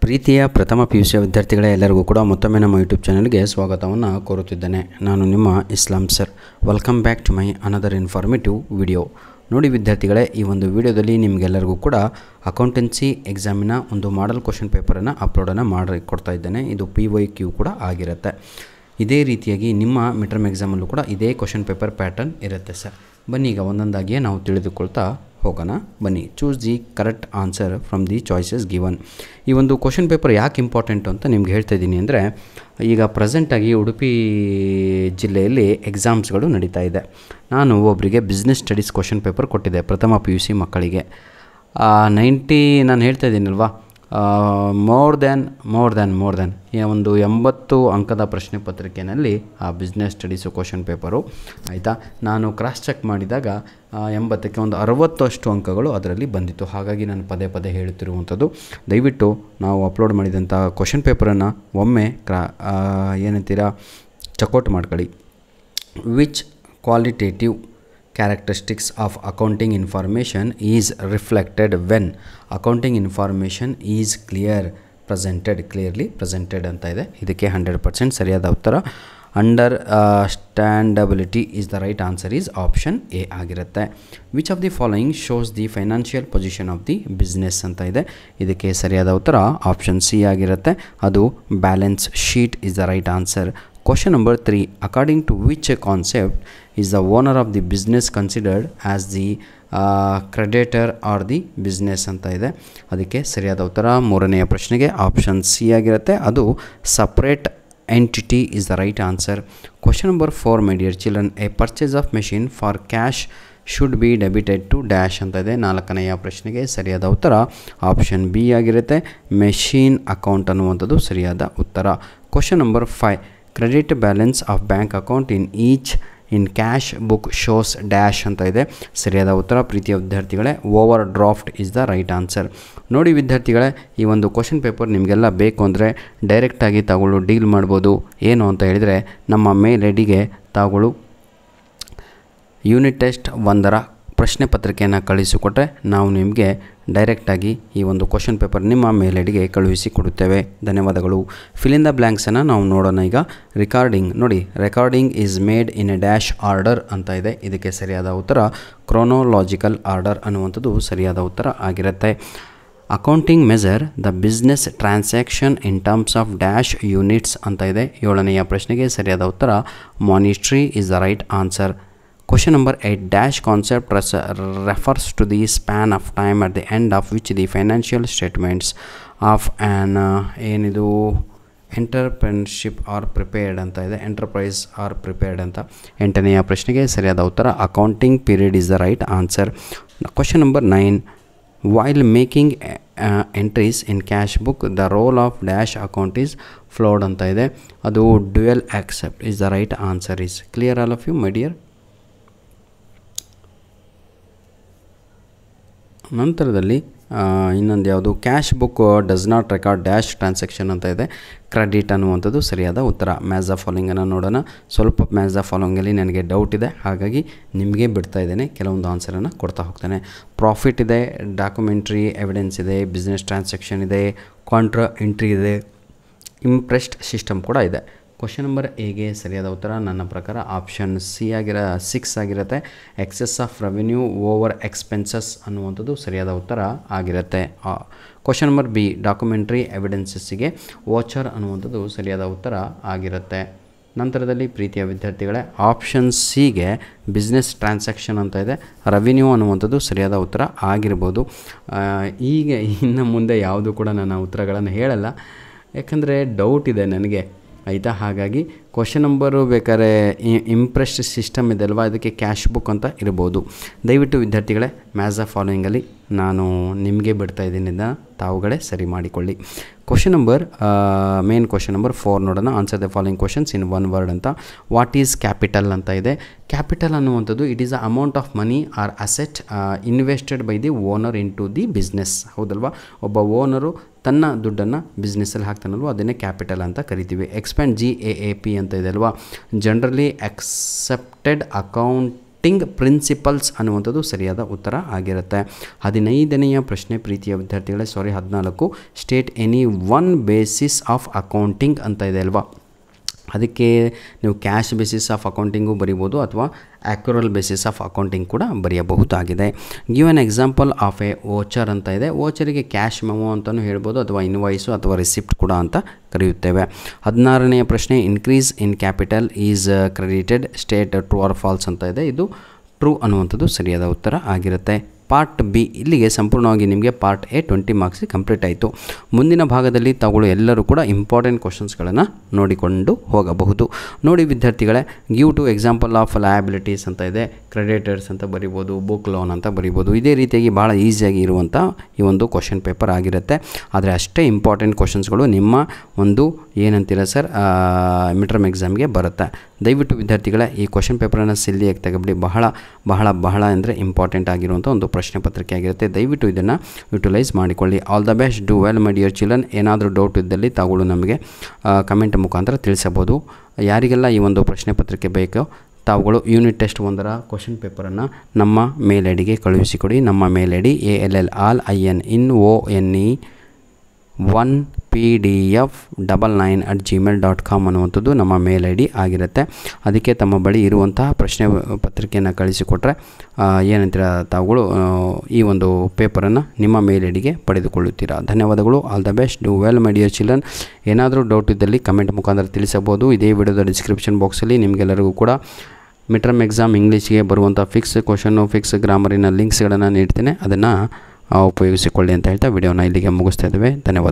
ಪ್ರೀತಿಯ ಪ್ರಥಮ PUC ವಿದ್ಯಾರ್ಥಿಗಳೇ ಎಲ್ಲರಿಗೂ ಕೂಡ ಮತ್ತೊಮ್ಮೆ ನಮ್ಮ ಯೂಟ್ಯೂಬ್ ಚಾನಲ್ಗೆ ಸ್ವಾಗತವನ್ನು ಕೋರುತ್ತಿದ್ದೇನೆ. ನಾನು ನಿಮ್ಮ Islam sir. Welcome back to my another informative video. ನೋಡಿ ವಿದ್ಯಾರ್ಥಿಗಳೇ, ಈ ಒಂದು ವಿಡಿಯೋದಲ್ಲಿ ನಿಮಗೆಲ್ಲರಿಗೂ ಕೂಡ ಅಕೌಂಟೆನ್ಸಿ ಎಕ್ಸಾಮಿನ ಒಂದು ಮಾಡೆಲ್ ಕ್ವಶನ್ ಪೇಪರನ್ನು ಅಪ್ಲೋಡನ್ನು ಮಾಡಿ ಕೊಡ್ತಾ ಇದ್ದೇನೆ. ಇದು PYQ ಕೂಡ ಆಗಿರುತ್ತೆ. ಇದೇ ರೀತಿಯಾಗಿ ನಿಮ್ಮ ಮಿಡ್ ಟರ್ಮ್ ಎಕ್ಸಾಮಲ್ಲೂ ಕೂಡ ಇದೇ ಕ್ವಶನ್ ಪೇಪರ್ ಪ್ಯಾಟರ್ನ್ ಇರುತ್ತೆ ಸರ್. ಬನ್ನಿ ಈಗ ಒಂದೊಂದಾಗಿಯೇ ನಾವು ತಿಳಿದುಕೊಳ್ತಾ ಹೋಗೋಣ. ಬನ್ನಿ, choose the correct answer from the choices given. ಈ ಒಂದು ಕ್ವಶನ್ ಪೇಪರ್ ಯಾಕೆ ಇಂಪಾರ್ಟೆಂಟು ಅಂತ ನಿಮ್ಗೆ ಹೇಳ್ತಾ ಇದ್ದೀನಿ ಅಂದರೆ, ಈಗ ಪ್ರೆಸೆಂಟಾಗಿ ಉಡುಪಿ ಜಿಲ್ಲೆಯಲ್ಲಿ ಎಕ್ಸಾಮ್ಸ್ಗಳು ನಡೀತಾ ಇದೆ. ನಾನು ಒಬ್ಬರಿಗೆ ಬಿಸ್ನೆಸ್ ಸ್ಟಡೀಸ್ ಕ್ವಶನ್ ಪೇಪರ್ ಕೊಟ್ಟಿದ್ದೆ ಪ್ರಥಮ PUC ಮಕ್ಕಳಿಗೆ. 90 ನಾನು ಹೇಳ್ತಾ ಇದ್ದೀನಲ್ವಾ, ಮೋರ್ ದ್ಯಾನ್ ಒಂದು 80 ಅಂಕದ ಪ್ರಶ್ನೆ ಪತ್ರಿಕೆಯಲ್ಲಿ ಆ ಬಿಸ್ನೆಸ್ ಸ್ಟಡೀಸು ಕ್ವಶನ್ ಪೇಪರು ಆಯಿತಾ. ನಾನು ಕ್ರಾಸ್ ಚೆಕ್ ಮಾಡಿದಾಗ 80ಕ್ಕೆ ಒಂದು 60 ಅಷ್ಟು ಅಂಕಗಳು ಅದರಲ್ಲಿ ಬಂದಿತ್ತು. ಹಾಗಾಗಿ ನಾನು ಪದೇ ಪದೇ ಹೇಳುತ್ತಿರುವಂಥದ್ದು, ದಯವಿಟ್ಟು ನಾವು ಅಪ್ಲೋಡ್ ಮಾಡಿದಂಥ ಕ್ವಶನ್ ಪೇಪರನ್ನು ಒಮ್ಮೆ ಏನಂತೀರಾ ಚೆಕ್ಔಟ್ ಮಾಡ್ಕೊಳ್ಳಿ. Which qualitative characteristics of accounting information is reflected when accounting information is clearly presented ಅಂತ ಇದೆ. ಇದಕ್ಕೆ 100% ಸರಿಯಾದ ಉತ್ತರ ಅಂಡರ್ಸ್ಟ್ಯಾಂಡಬಿಲಿಟಿ is the right answer is option A ಆಗಿರುತ್ತೆ. which of the following shows the financial position of the business ಅಂತ ಇದೆ. ಇದಕ್ಕೆ ಸರಿಯಾದ ಉತ್ತರ ಆಪ್ಷನ್ C ಆಗಿರುತ್ತೆ. ಅದು balance sheet is the right answer. Question number 3. According to which concept is the owner of the business considered as the creditor or the business ಅಂತ ಇದೆ. ಅದಕ್ಕೆ ಸರಿಯಾದ ಉತ್ತರ ಮೂರನೆಯ ಪ್ರಶ್ನೆಗೆ ಆಪ್ಷನ್ C ಆಗಿರುತ್ತೆ. ಅದು separate entity is the right answer. Question number 4. My dear children, a purchase of machine for cash should be debited to dash ಅಂತ ಇದೆ. ನಾಲ್ಕನೆಯ ಪ್ರಶ್ನೆಗೆ ಸರಿಯಾದ ಉತ್ತರ ಆಪ್ಷನ್ B ಆಗಿರುತ್ತೆ. ಮೆಷಿನ್ ಅಕೌಂಟ್ ಅನ್ನುವಂಥದ್ದು ಸರಿಯಾದ ಉತ್ತರ. Question number 5. Credit balance of bank account in cash book shows dash ಅಂತ ಇದೆ. ಸರಿಯಾದ ಉತ್ತರ ಪ್ರೀತಿಯ ವಿದ್ಯಾರ್ಥಿಗಳೇ over draft is the right answer. ನೋಡಿ ವಿದ್ಯಾರ್ಥಿಗಳೇ, ಈ ಒಂದು ಕ್ವಶನ್ ಪೇಪರ್ ನಿಮಗೆಲ್ಲ ಬೇಕು ಅಂದರೆ ಡೈರೆಕ್ಟಾಗಿ ತಾಗಳು ಡೀಲ್ ಮಾಡ್ಬೋದು. ಏನು ಅಂತ ಹೇಳಿದರೆ, ನಮ್ಮ ಮೇಲ್ ಐಡಿಗೆ ತಾಗಳು ಯೂನಿಟ್ ಟೆಸ್ಟ್ 1ರ ಪ್ರಶ್ನೆ ಪತ್ರಿಕೆಯನ್ನು ಕಳಿಸಿಕೊಟ್ರೆ ನಾವು ನಿಮಗೆ ಡೈರೆಕ್ಟಾಗಿ ಈ ಒಂದು ಕ್ವಶನ್ ಪೇಪರ್ ನಿಮ್ಮ ಮೇಲ್ ಐಡಿಗೆ ಕಳುಹಿಸಿ ಕೊಡುತ್ತೇವೆ. ಧನ್ಯವಾದಗಳು. ಫಿಲ್ ಇನ್ ದ ಬ್ಲ್ಯಾಂಕ್ಸನ್ನು ನಾವು ನೋಡೋಣ. ಈಗ ರೆಕಾರ್ಡಿಂಗ್ ನೋಡಿ, recording is made in a dash order ಅಂತ ಇದೆ. ಇದಕ್ಕೆ ಸರಿಯಾದ ಉತ್ತರ ಕ್ರೋನೋಲಾಜಿಕಲ್ ಆರ್ಡರ್ ಅನ್ನುವಂಥದ್ದು ಸರಿಯಾದ ಉತ್ತರ ಆಗಿರುತ್ತೆ. Accounting measure the business transaction in terms of dash units ಅಂತ ಇದೆ. 7ನೆಯ ಪ್ರಶ್ನೆಗೆ ಸರಿಯಾದ ಉತ್ತರ monetary is the right answer. Question number 8. Dash concept refers to the span of time at the end of which the financial statements of an ಏನಿದು ಎಂಟರ್ಪ್ರೆನ್ಶಿಪ್ are prepared ಅಂತ ಇದೆ. Enterprise are prepared ಅಂತ. 8ನೆಯ ಪ್ರಶ್ನೆಗೆ ಸರಿಯಾದ ಉತ್ತರ accounting period is the right answer. Question number 9. While making entries in cash book, the role of dash account is flowed ಅಂತ ಇದೆ. ಅದು dual accept is the right answer is. Clear all of you my dear? ನಂತರದಲ್ಲಿ ಇನ್ನೊಂದು ಯಾವುದು, cash book does not record dash transaction ಅಂತ ಇದೆ. Credit ಅನ್ನುವಂಥದ್ದು ಸರಿಯಾದ ಉತ್ತರ. ಮ್ಯಾಚ್ ದ ಫಾಲೋಯಿಂಗನ್ನು ನೋಡೋಣ. ಸ್ವಲ್ಪ ಮ್ಯಾಚ್ ದ ಫಾಲೋಯಿಂಗಲ್ಲಿ ನನಗೆ ಡೌಟ್ ಇದೆ, ಹಾಗಾಗಿ ನಿಮಗೆ ಬಿಡ್ತಾ ಇದ್ದೇನೆ, ಕೆಲವೊಂದು ಆನ್ಸರನ್ನು ಕೊಡ್ತಾ ಹೋಗ್ತೇನೆ. ಪ್ರಾಫಿಟ್ ಇದೆ, ಡಾಕ್ಯುಮೆಂಟ್ರಿ ಎವಿಡೆನ್ಸ್ ಇದೆ, ಬಿಸ್ನೆಸ್ ಟ್ರಾನ್ಸಾಕ್ಷನ್ ಇದೆ, ಕಾಂಟ್ರಾ ಎಂಟ್ರಿ ಇದೆ, ಇಂಪ್ರೆಸ್ಡ್ ಸಿಸ್ಟಮ್ ಕೂಡ ಇದೆ. ಕ್ವಶನ್ ನಂಬರ್ ಎಗೆ ಸರಿಯಾದ ಉತ್ತರ ನನ್ನ ಪ್ರಕಾರ ಆಪ್ಷನ್ C 6 ಆಗಿರುತ್ತೆ. Excess of revenue over expenses ಅನ್ನುವಂಥದ್ದು ಸರಿಯಾದ ಉತ್ತರ ಆಗಿರುತ್ತೆ. Question number B. ಡಾಕ್ಯುಮೆಂಟ್ರಿ ಎವಿಡೆನ್ಸಸ್ಸಿಗೆ ವೋಚರ್ ಅನ್ನುವಂಥದ್ದು ಸರಿಯಾದ ಉತ್ತರ ಆಗಿರುತ್ತೆ. ನಂತರದಲ್ಲಿ ಪ್ರೀತಿಯ ವಿದ್ಯಾರ್ಥಿಗಳೇ, ಆಪ್ಷನ್ Cಗೆ ಬಿಸ್ನೆಸ್ ಟ್ರಾನ್ಸಾಕ್ಷನ್ ಅಂತ ಇದೆ. ರೆವಿನ್ಯೂ ಅನ್ನುವಂಥದ್ದು ಸರಿಯಾದ ಉತ್ತರ ಆಗಿರ್ಬೋದು. ಈಗ ಇನ್ನು ಮುಂದೆ ಯಾವುದು ಕೂಡ ನನ್ನ ಉತ್ತರಗಳನ್ನು ಹೇಳಲ್ಲ, ಯಾಕಂದರೆ ಡೌಟ್ ಇದೆ ನನಗೆ ಆಯಿತಾ. ಹಾಗಾಗಿ ಕ್ವಶನ್ ನಂಬರು ಬೇಕಾದ್ರೆ ಇಂಪ್ರೆಸ್ಡ್ ಸಿಸ್ಟಮ್ ಇದೆ ಅಲ್ವಾ, ಅದಕ್ಕೆ ಕ್ಯಾಶ್ ಬುಕ್ ಅಂತ ಇರ್ಬೋದು. ದಯವಿಟ್ಟು ವಿದ್ಯಾರ್ಥಿಗಳೇ, ಮ್ಯಾಚ್ ದ ಫಾಲೋಯಿಂಗಲ್ಲಿ ನಾನು ನಿಮಗೆ ಬಿಡ್ತಾ ಇದ್ದೀನಿ, ತಾವುಗಳೇ ಸರಿ ಮಾಡಿಕೊಳ್ಳಿ. Question number main question number 4 ನೋಡೋಣ. Answer the following questions in 1 word ಅಂತ. ವಾಟ್ ಈಸ್ ಕ್ಯಾಪಿಟಲ್ ಅಂತ ಇದೆ. ಕ್ಯಾಪಿಟಲ್ ಅನ್ನುವಂಥದ್ದು it is a amount of money or asset invested by the owner in to the business. ಹೌದಲ್ವಾ, ಒಬ್ಬ owner ತನ್ನ ದುಡ್ಡನ್ನು ಬಿಸ್ನೆಸ್ಸಲ್ಲಿ ಹಾಕ್ತಾನಲ್ವ, ಅದನ್ನೇ ಕ್ಯಾಪಿಟಲ್ ಅಂತ ಕರಿತೀವಿ. ಎಕ್ಸ್ಪ್ಯಾಂಡ್ GAAP ಅಂತ ಇದೆ ಅಲ್ವಾ, generally accepted account accounting principles ಅನ್ನುವಂಥದ್ದು ಸರಿಯಾದ ಉತ್ತರ ಆಗಿರುತ್ತೆ. 15ನೆಯ ಪ್ರಶ್ನೆ ಪ್ರೀತಿಯ ವಿದ್ಯಾರ್ಥಿಗಳೇ, 14 state any one basis of accounting ಅಂತ ಇದೆ ಅಲ್ವಾ. ಅದಕ್ಕೆ ನೀವು ಕ್ಯಾಶ್ ಬೇಸಿಸ್ ಆಫ್ ಅಕೌಂಟಿಂಗು ಬರಿಬೋದು ಅಥವಾ ಆ್ಯಕ್ಯುರಲ್ ಬೇಸಿಸ್ ಆಫ್ ಅಕೌಂಟಿಂಗ್ ಕೂಡ ಬರೆಯಬಹುದಾಗಿದೆ. Give an example of a voucher ಅಂತ ಇದೆ. ವೋಚರಿಗೆ ಕ್ಯಾಶ್ ಮೆಮೊ ಅಂತಲೂ ಹೇಳ್ಬೋದು ಅಥವಾ ಇನ್ವಾಯ್ಸು ಅಥವಾ ರಿಸಿಪ್ಟ್ ಕೂಡ ಅಂತ ಕರೆಯುತ್ತೇವೆ. 16ನೆಯ ಪ್ರಶ್ನೆ, increase in capital is credited state true or false ಅಂತ ಇದೆ. ಇದು ಟ್ರೂ ಅನ್ನುವಂಥದ್ದು ಸರಿಯಾದ ಉತ್ತರ ಆಗಿರುತ್ತೆ. ಪಾರ್ಟ್ ಬಿ, ಇಲ್ಲಿಗೆ ಸಂಪೂರ್ಣವಾಗಿ ನಿಮಗೆ ಪಾರ್ಟ್ ಎ 20 ಮಾರ್ಕ್ಸ್ ಕಂಪ್ಲೀಟ್ ಆಯಿತು. ಮುಂದಿನ ಭಾಗದಲ್ಲಿ ತಾವುಗಳು ಎಲ್ಲರೂ ಕೂಡ ಇಂಪಾರ್ಟೆಂಟ್ ಕ್ವಶನ್ಸ್ಗಳನ್ನು ನೋಡಿಕೊಂಡು ಹೋಗಬಹುದು. ನೋಡಿ ವಿದ್ಯಾರ್ಥಿಗಳೇ, give two example of liabilities ಅಂತ ಇದೆ, ಕ್ರೆಡಿಟರ್ಸ್ ಅಂತ ಬರಿಬೋದು, ಬುಕ್ ಲೋನ್ ಅಂತ ಬರಿಬೋದು. ಇದೇ ರೀತಿಯಾಗಿ ಭಾಳ ಈಸಿಯಾಗಿ ಇರುವಂಥ ಈ ಒಂದು ಕ್ವಶನ್ ಪೇಪರ್ ಆಗಿರುತ್ತೆ. ಆದರೆ ಅಷ್ಟೇ ಇಂಪಾರ್ಟೆಂಟ್ ಕ್ವಶನ್ಸ್ಗಳು ನಿಮ್ಮ ಒಂದು ಏನಂತೀರ ಸರ್ ಮಿಡ್ ಟರ್ಮ್ ಎಕ್ಸಾಮ್ಗೆ ಬರುತ್ತೆ. ದಯವಿಟ್ಟು ವಿದ್ಯಾರ್ಥಿಗಳೇ ಈ ಕ್ವಶನ್ ಪೇಪರನ್ನು ಸಿಲ್ಲಿಯಾಗಿ ತೆಗೆಬಿಡಿ. ಬಹಳ ಬಹಳ ಬಹಳ ಅಂದರೆ ಇಂಪಾರ್ಟೆಂಟ್ ಆಗಿರುವಂಥ ಒಂದು ಪ್ರಶ್ನೆ ಪತ್ರಿಕೆ ಆಗಿರುತ್ತೆ. ದಯವಿಟ್ಟು ಇದನ್ನು ಯುಟಿಲೈಸ್ ಮಾಡಿಕೊಳ್ಳಿ. All the best, do well my dear children. ಏನಾದರೂ ಡೌಟ್ ಇದ್ದಲ್ಲಿ ತಾವುಗಳು ನಮಗೆ ಕಮೆಂಟ್ ಮುಖಾಂತರ ತಿಳಿಸಬಹುದು. ಯಾರಿಗೆಲ್ಲ ಈ ಒಂದು ಪ್ರಶ್ನೆ ಪತ್ರಿಕೆ ಬೇಕೋ ತಾವುಗಳು ಯೂನಿಟ್ ಟೆಸ್ಟ್ 1ರ ಕ್ವಶನ್ ಪೇಪರನ್ನು ನಮ್ಮ ಮೇಲ್ ಐ ಡಿಗೆ ಕಳುಹಿಸಿಕೊಡಿ. ನಮ್ಮ ಮೇಲ್ ಐ ಡಿ ALLINONE1PDF99@gmail.com ಅನ್ನುವಂಥದ್ದು ನಮ್ಮ ಮೇಲ್ ಐ ಡಿ ಆಗಿರುತ್ತೆ. ಅದಕ್ಕೆ ತಮ್ಮ ಬಳಿ ಇರುವಂತಹ ಪ್ರಶ್ನೆ ಪತ್ರಿಕೆಯನ್ನು ಕಳಿಸಿಕೊಟ್ರೆ ಏನಂತೀರ ತಾವುಗಳು ಈ ಒಂದು ಪೇಪರನ್ನು ನಿಮ್ಮ ಮೇಲ್ ಐ ಡಿಗೆ ಪಡೆದುಕೊಳ್ಳುತ್ತೀರಾ. ಧನ್ಯವಾದಗಳು. All the best, do well my dear children. ಏನಾದರೂ ಡೌಟ್ ಇದ್ದಲ್ಲಿ ಕಮೆಂಟ್ ಮುಖಾಂತರ ತಿಳಿಸಬಹುದು. ಇದೇ ವಿಡಿಯೋದ ಡಿಸ್ಕ್ರಿಪ್ಷನ್ ಬಾಕ್ಸಲ್ಲಿ ನಿಮಗೆಲ್ಲರಿಗೂ ಕೂಡ ಮಿಡ್ ಟರ್ಮ್ ಎಕ್ಸಾಮ್ ಇಂಗ್ಲೀಷ್ಗೆ ಬರುವಂಥ ಫಿಕ್ಸ್ ಕ್ವಶನ್ನು, ಫಿಕ್ಸ್ ಗ್ರಾಮರಿನ ಲಿಂಕ್ಸ್ಗಳನ್ನು ನೀಡ್ತೇನೆ. ಅದನ್ನು ಉಪಯೋಗಿಸಿಕೊಳ್ಳಿ ಅಂತ ಹೇಳ್ತಾ ವಿಡಿಯೋನ ಇಲ್ಲಿಗೆ ಮುಗಿಸ್ತಾ ಇದ್ದೇವೆ. ಧನ್ಯವಾದ.